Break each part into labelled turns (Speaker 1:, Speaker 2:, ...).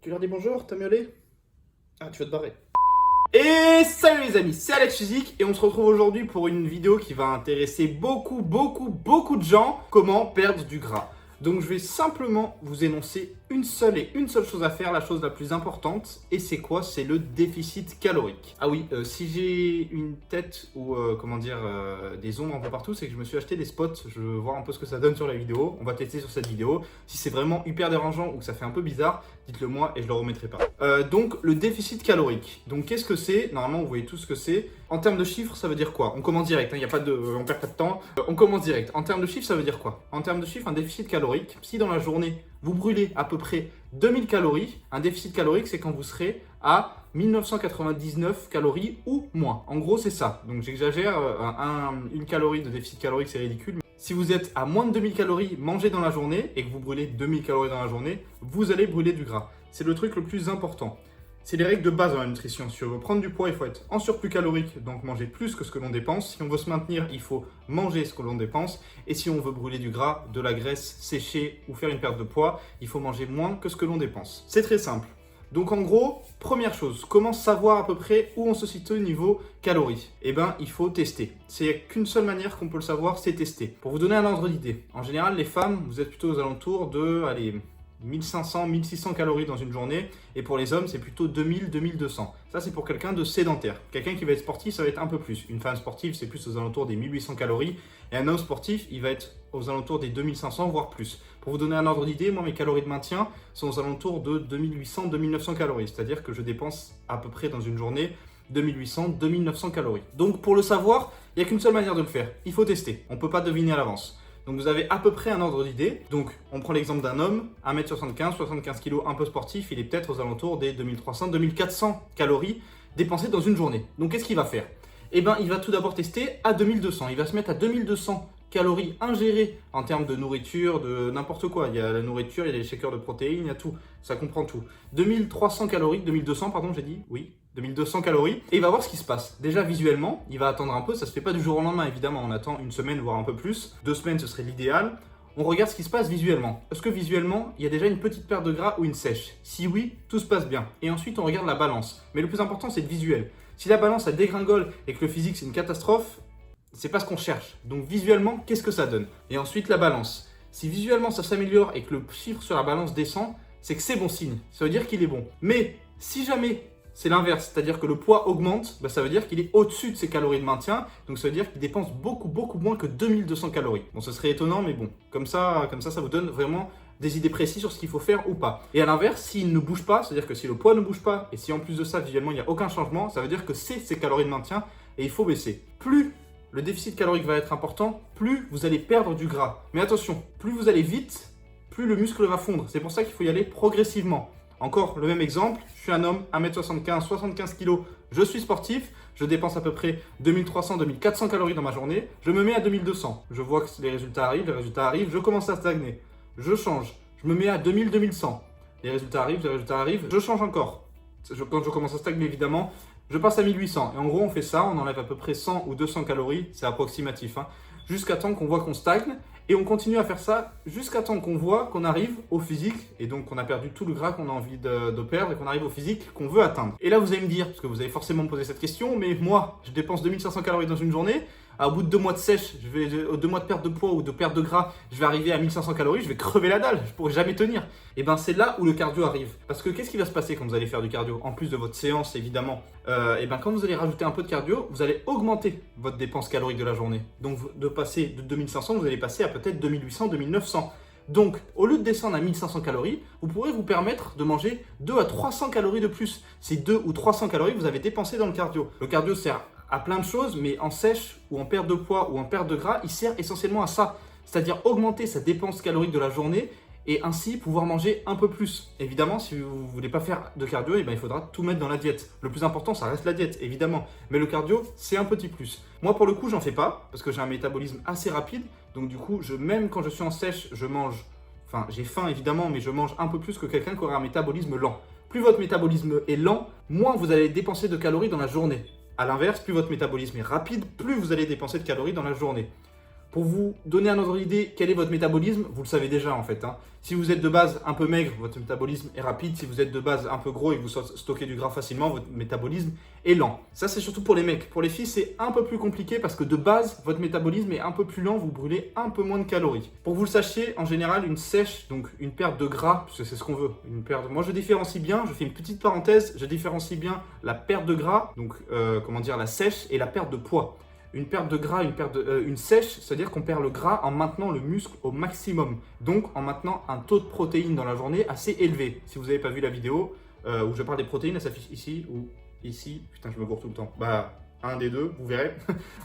Speaker 1: Tu leur dis bonjour, t'as miaulé? Ah, tu vas te barrer. Et salut les amis, c'est Alex Physique et on se retrouve aujourd'hui pour une vidéo qui va intéresser beaucoup de gens. Comment perdre du gras. Donc je vais simplement vous énoncer une seule chose à faire, la chose la plus importante. Et c'est quoi? C'est le déficit calorique. Ah oui, si j'ai une tête ou des ombres un peu partout, c'est que je me suis acheté des spots. Je veux voir un peu ce que ça donne sur la vidéo. On va tester sur cette vidéo. Si c'est vraiment hyper dérangeant ou que ça fait un peu bizarre, dites-le moi et je le remettrai pas. Donc le déficit calorique. Donc qu'est-ce que c'est? Normalement vous voyez tout ce que c'est. En termes de chiffres, ça veut dire quoi? On commence direct, hein, on perd pas de temps. On commence direct. En termes de chiffres, ça veut dire quoi? En termes de chiffres, un déficit calorique, si dans la journée vous brûlez à peu près 2000 calories, un déficit calorique c'est quand vous serez à 1999 calories ou moins. En gros c'est ça. Donc j'exagère, une calorie de déficit calorique c'est ridicule. Si vous êtes à moins de 2000 calories mangées dans la journée et que vous brûlez 2000 calories dans la journée, vous allez brûler du gras. C'est le truc le plus important. C'est les règles de base dans la nutrition. Si on veut prendre du poids, il faut être en surplus calorique, donc manger plus que ce que l'on dépense. Si on veut se maintenir, il faut manger ce que l'on dépense. Et si on veut brûler du gras, de la graisse, sécher ou faire une perte de poids, il faut manger moins que ce que l'on dépense. C'est très simple. Donc en gros, première chose, comment savoir à peu près où on se situe au niveau calories? Eh bien, il faut tester. C'est qu'une seule manière qu'on peut le savoir, c'est tester. Pour vous donner un ordre d'idée, en général, les femmes, vous êtes plutôt aux alentours de, 1500, 1600 calories dans une journée. Et pour les hommes, c'est plutôt 2000, 2200. Ça, c'est pour quelqu'un de sédentaire. Quelqu'un qui va être sportif, ça va être un peu plus. Une femme sportive, c'est plus aux alentours des 1800 calories. Et un homme sportif, il va être aux alentours des 2500, voire plus. Pour vous donner un ordre d'idée, moi, mes calories de maintien sont aux alentours de 2800, 2900 calories. C'est-à-dire que je dépense à peu près dans une journée 2800, 2900 calories. Donc, pour le savoir, il n'y a qu'une seule manière de le faire. Il faut tester. On ne peut pas deviner à l'avance. Donc vous avez à peu près un ordre d'idée. Donc on prend l'exemple d'un homme, 1m75, 75 kg, un peu sportif, il est peut-être aux alentours des 2300, 2400 calories dépensées dans une journée. Donc qu'est-ce qu'il va faire? Eh bien il va tout d'abord tester à 2200. Il va se mettre à 2200 calories ingérées en termes de nourriture, de n'importe quoi. Il y a la nourriture, il y a les shakers de protéines, il y a tout. Ça comprend tout. 2300 calories, 2200 pardon, j'ai dit, oui. 2200 calories, et il va voir ce qui se passe. Déjà visuellement, il va attendre un peu, ça se fait pas du jour au lendemain évidemment, on attend une semaine voire un peu plus, 2 semaines ce serait l'idéal. On regarde ce qui se passe visuellement. Est-ce que visuellement, il y a déjà une petite perte de gras ou une sèche? Si oui, tout se passe bien. Et ensuite, on regarde la balance. Mais le plus important, c'est le visuel. Si la balance, elle dégringole et que le physique, c'est une catastrophe, c'est pas ce qu'on cherche. Donc visuellement, qu'est-ce que ça donne? Et ensuite, la balance. Si visuellement, ça s'améliore et que le chiffre sur la balance descend, c'est que c'est bon signe. Ça veut dire qu'il est bon. Mais si jamais c'est l'inverse, c'est-à-dire que le poids augmente, ça veut dire qu'il est au-dessus de ses calories de maintien, donc ça veut dire qu'il dépense beaucoup moins que 2200 calories. Bon, ce serait étonnant, mais bon, comme ça vous donne vraiment des idées précises sur ce qu'il faut faire ou pas. Et à l'inverse, s'il ne bouge pas, c'est-à-dire que si le poids ne bouge pas, et si en plus de ça, visuellement, il n'y a aucun changement, ça veut dire que c'est ses calories de maintien, et il faut baisser. Plus le déficit calorique va être important, plus vous allez perdre du gras. Mais attention, plus vous allez vite, plus le muscle va fondre. C'est pour ça qu'il faut y aller progressivement. Encore le même exemple, je suis un homme, 1m75, 75 kg, je suis sportif, je dépense à peu près 2300, 2400 calories dans ma journée, je me mets à 2200, je vois que les résultats arrivent, je commence à stagner, je change, je me mets à 2000, 2100, les résultats arrivent, je change encore. Quand je commence à stagner évidemment, je passe à 1800 et en gros on fait ça, on enlève à peu près 100 ou 200 calories, c'est approximatif, jusqu'à temps qu'on voit qu'on stagne. Et on continue à faire ça jusqu'à temps qu'on voit qu'on arrive au physique et donc qu'on a perdu tout le gras qu'on a envie de perdre et qu'on arrive au physique qu'on veut atteindre. Et là, vous allez me dire, parce que vous allez forcément me poser cette question, mais moi, je dépense 2500 calories dans une journée. Au bout de 2 mois de sèche, 2 mois de perte de poids ou de perte de gras, je vais arriver à 1500 calories, je vais crever la dalle, je pourrai jamais tenir. Et bien c'est là où le cardio arrive. Parce que qu'est-ce qui va se passer quand vous allez faire du cardio? En plus de votre séance évidemment, et bien quand vous allez rajouter un peu de cardio, vous allez augmenter votre dépense calorique de la journée. Donc de passer de 2500, vous allez passer à peut-être 2800, 2900. Donc, au lieu de descendre à 1500 calories, vous pourrez vous permettre de manger 2 à 300 calories de plus. C'est 2 ou 300 calories que vous avez dépensées dans le cardio. Le cardio sert à plein de choses, mais en sèche ou en perte de poids ou en perte de gras, il sert essentiellement à ça. C'est-à-dire augmenter sa dépense calorique de la journée et ainsi pouvoir manger un peu plus. Évidemment, si vous ne voulez pas faire de cardio, il faudra tout mettre dans la diète. Le plus important, ça reste la diète, évidemment. Mais le cardio, c'est un petit plus. Moi, pour le coup, j'en fais pas parce que j'ai un métabolisme assez rapide. Donc du coup, même quand je suis en sèche, je mange, j'ai faim évidemment, mais je mange un peu plus que quelqu'un qui aurait un métabolisme lent. Plus votre métabolisme est lent, moins vous allez dépenser de calories dans la journée. A l'inverse, plus votre métabolisme est rapide, plus vous allez dépenser de calories dans la journée. Pour vous donner un ordre d'idée, quel est votre métabolisme, vous le savez déjà en fait. Si vous êtes de base un peu maigre, votre métabolisme est rapide. Si vous êtes de base un peu gros et que vous stockez du gras facilement, votre métabolisme est lent. Ça, c'est surtout pour les mecs. Pour les filles, c'est un peu plus compliqué parce que de base, votre métabolisme est un peu plus lent, vous brûlez un peu moins de calories. Pour que vous le sachiez, en général, une sèche, donc une perte de gras, parce que c'est ce qu'on veut. Moi, je différencie bien, je fais une petite parenthèse, je différencie bien la perte de gras, donc la sèche et la perte de poids. Une perte de gras, une sèche, c'est-à-dire qu'on perd le gras en maintenant le muscle au maximum. Donc en maintenant un taux de protéines dans la journée assez élevé. Si vous n'avez pas vu la vidéo où je parle des protéines, elle s'affiche ici ou ici. Putain, je me gourre tout le temps. Un des deux, vous verrez.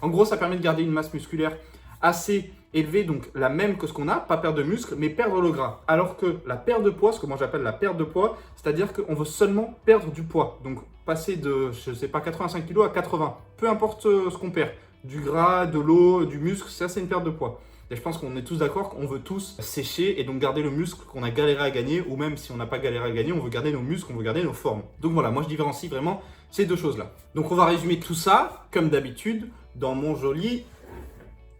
Speaker 1: En gros, ça permet de garder une masse musculaire assez élevée, donc la même que ce qu'on a, pas perdre de muscle, mais perdre le gras. Alors que la perte de poids, ce que moi j'appelle la perte de poids, c'est-à-dire qu'on veut seulement perdre du poids. Donc passer de, je sais pas, 85 kg à 80, peu importe ce qu'on perd. Du gras, de l'eau, du muscle, ça c'est une perte de poids. Et je pense qu'on est tous d'accord qu'on veut tous sécher et donc garder le muscle qu'on a galéré à gagner, ou même si on n'a pas galéré à gagner, on veut garder nos muscles, on veut garder nos formes. Donc voilà, moi je différencie vraiment ces deux choses-là. Donc on va résumer tout ça, comme d'habitude, dans mon joli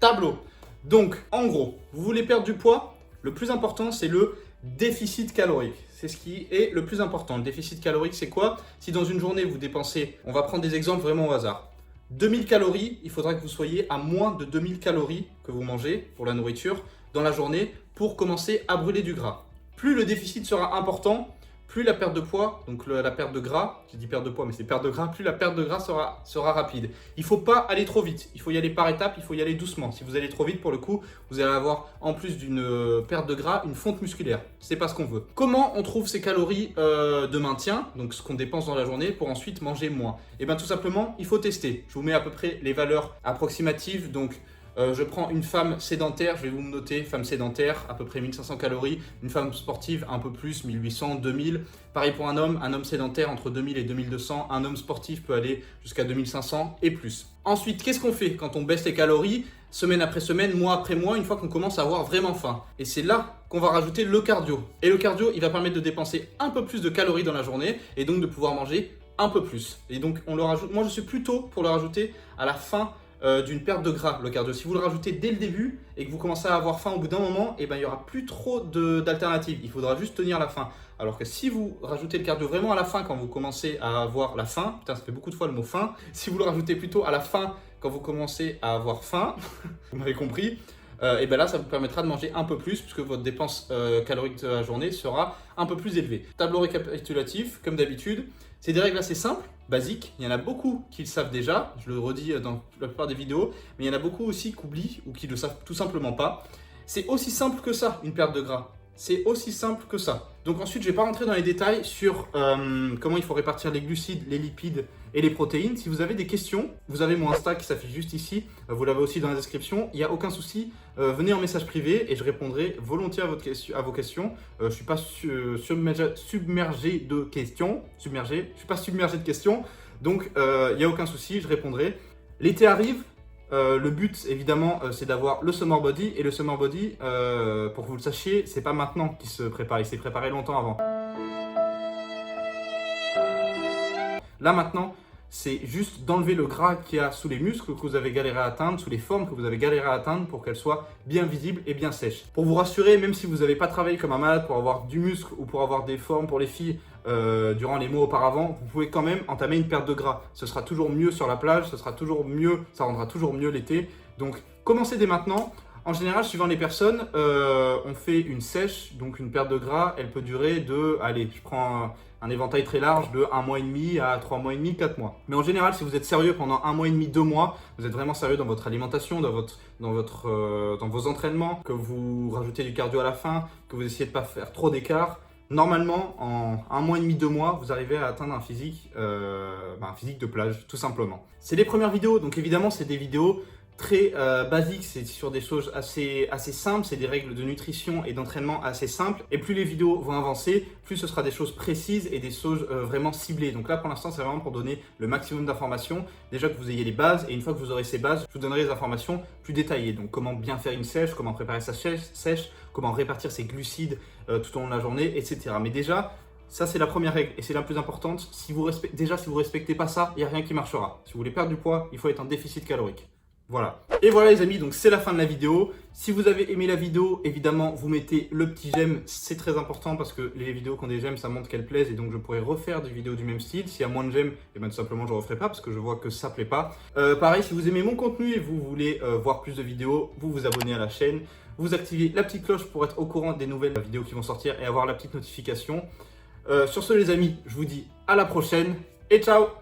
Speaker 1: tableau. Donc en gros, vous voulez perdre du poids, le plus important c'est le déficit calorique. C'est ce qui est le plus important. Le déficit calorique, c'est quoi? Si dans une journée vous dépensez, on va prendre des exemples vraiment au hasard. 2000 calories, il faudra que vous soyez à moins de 2000 calories que vous mangez pour la nourriture dans la journée pour commencer à brûler du gras. Plus le déficit sera important, plus la perte de poids, donc la perte de gras, j'ai dit perte de poids mais c'est perte de gras, plus la perte de gras sera rapide. Il ne faut pas aller trop vite, il faut y aller par étapes, il faut y aller doucement. Si vous allez trop vite, pour le coup, vous allez avoir en plus d'une perte de gras, une fonte musculaire. C'est pas ce qu'on veut. Comment on trouve ces calories de maintien, donc ce qu'on dépense dans la journée, pour ensuite manger moins? Et bien tout simplement, il faut tester. Je vous mets à peu près les valeurs approximatives, donc je prends une femme sédentaire, je vais vous noter, femme sédentaire, à peu près 1500 calories, une femme sportive, un peu plus, 1800, 2000. Pareil pour un homme sédentaire entre 2000 et 2200, un homme sportif peut aller jusqu'à 2500 et plus. Ensuite, qu'est-ce qu'on fait quand on baisse les calories, semaine après semaine, mois après mois, une fois qu'on commence à avoir vraiment faim? Et c'est là qu'on va rajouter le cardio. Et le cardio, il va permettre de dépenser un peu plus de calories dans la journée et donc de pouvoir manger un peu plus. Et donc, on le rajoute. Moi, je suis plutôt pour le rajouter à la fin d'une perte de gras, le cardio. Si vous le rajoutez dès le début et que vous commencez à avoir faim au bout d'un moment, il n'y aura plus trop d'alternatives. Il faudra juste tenir la faim. Alors que si vous rajoutez le cardio vraiment à la fin quand vous commencez à avoir la faim, putain ça fait beaucoup de fois le mot faim, si vous le rajoutez plutôt à la fin quand vous commencez à avoir faim, vous m'avez compris, et bien là ça vous permettra de manger un peu plus puisque votre dépense calorique de la journée sera un peu plus élevée. Tableau récapitulatif, comme d'habitude, c'est des règles assez simples, basiques. Il y en a beaucoup qui le savent déjà, je le redis dans la plupart des vidéos, mais il y en a beaucoup aussi qui oublient ou qui ne le savent tout simplement pas. C'est aussi simple que ça, une perte de gras. C'est aussi simple que ça. Donc ensuite, je ne vais pas rentrer dans les détails sur comment il faut répartir les glucides, les lipides et les protéines. Si vous avez des questions, vous avez mon Insta qui s'affiche juste ici. Vous l'avez aussi dans la description. Il n'y a aucun souci. Venez en message privé et je répondrai volontiers à vos questions. Je ne suis pas submergé de questions. Je ne suis pas submergé de questions. Donc, il n'y a aucun souci, je répondrai. L'été arrive. Le but, évidemment, c'est d'avoir le summer body. Et le summer body, pour que vous le sachiez, c'est pas maintenant qu'il se prépare. Il s'est préparé longtemps avant. Là, maintenant, c'est juste d'enlever le gras qu'il y a sous les muscles que vous avez galéré à atteindre, sous les formes que vous avez galéré à atteindre pour qu'elles soient bien visibles et bien sèches. Pour vous rassurer, même si vous n'avez pas travaillé comme un malade pour avoir du muscle ou pour avoir des formes pour les filles durant les mois auparavant, vous pouvez quand même entamer une perte de gras. Ce sera toujours mieux sur la plage, ce sera toujours mieux, ça rendra toujours mieux l'été. Donc, commencez dès maintenant. En général, suivant les personnes, on fait une sèche, donc une perte de gras, elle peut durer de, allez, je prends un éventail très large de 1 mois et demi à 3 mois et demi, 4 mois. Mais en général, si vous êtes sérieux pendant 1 mois et demi, 2 mois, vous êtes vraiment sérieux dans votre alimentation, dans vos entraînements, que vous rajoutez du cardio à la fin, que vous essayez de ne pas faire trop d'écart, normalement, en 1 mois et demi, 2 mois, vous arrivez à atteindre un physique de plage, tout simplement. C'est les premières vidéos, donc évidemment, c'est des vidéos très basique, c'est sur des choses assez simples, c'est des règles de nutrition et d'entraînement assez simples. Et plus les vidéos vont avancer, plus ce sera des choses précises et des choses vraiment ciblées. Donc là, pour l'instant, c'est vraiment pour donner le maximum d'informations. Déjà que vous ayez les bases, et une fois que vous aurez ces bases, je vous donnerai des informations plus détaillées. Donc comment bien faire une sèche, comment préparer sa sèche, comment répartir ses glucides tout au long de la journée, etc. Mais déjà, ça, c'est la première règle et c'est la plus importante. Si vous respectez pas ça, il n'y a rien qui marchera. Si vous voulez perdre du poids, il faut être en déficit calorique. Voilà. Et voilà les amis, donc c'est la fin de la vidéo. Si vous avez aimé la vidéo, évidemment, vous mettez le petit j'aime. C'est très important parce que les vidéos qui ont des j'aime, ça montre qu'elles plaisent et donc je pourrais refaire des vidéos du même style. S'il y a moins de j'aime, et bien tout simplement je ne referai pas parce que je vois que ça plaît pas. Pareil, si vous aimez mon contenu et vous voulez voir plus de vidéos, vous vous abonnez à la chaîne. Vous activez la petite cloche pour être au courant des nouvelles vidéos qui vont sortir et avoir la petite notification. Sur ce les amis, je vous dis à la prochaine et ciao!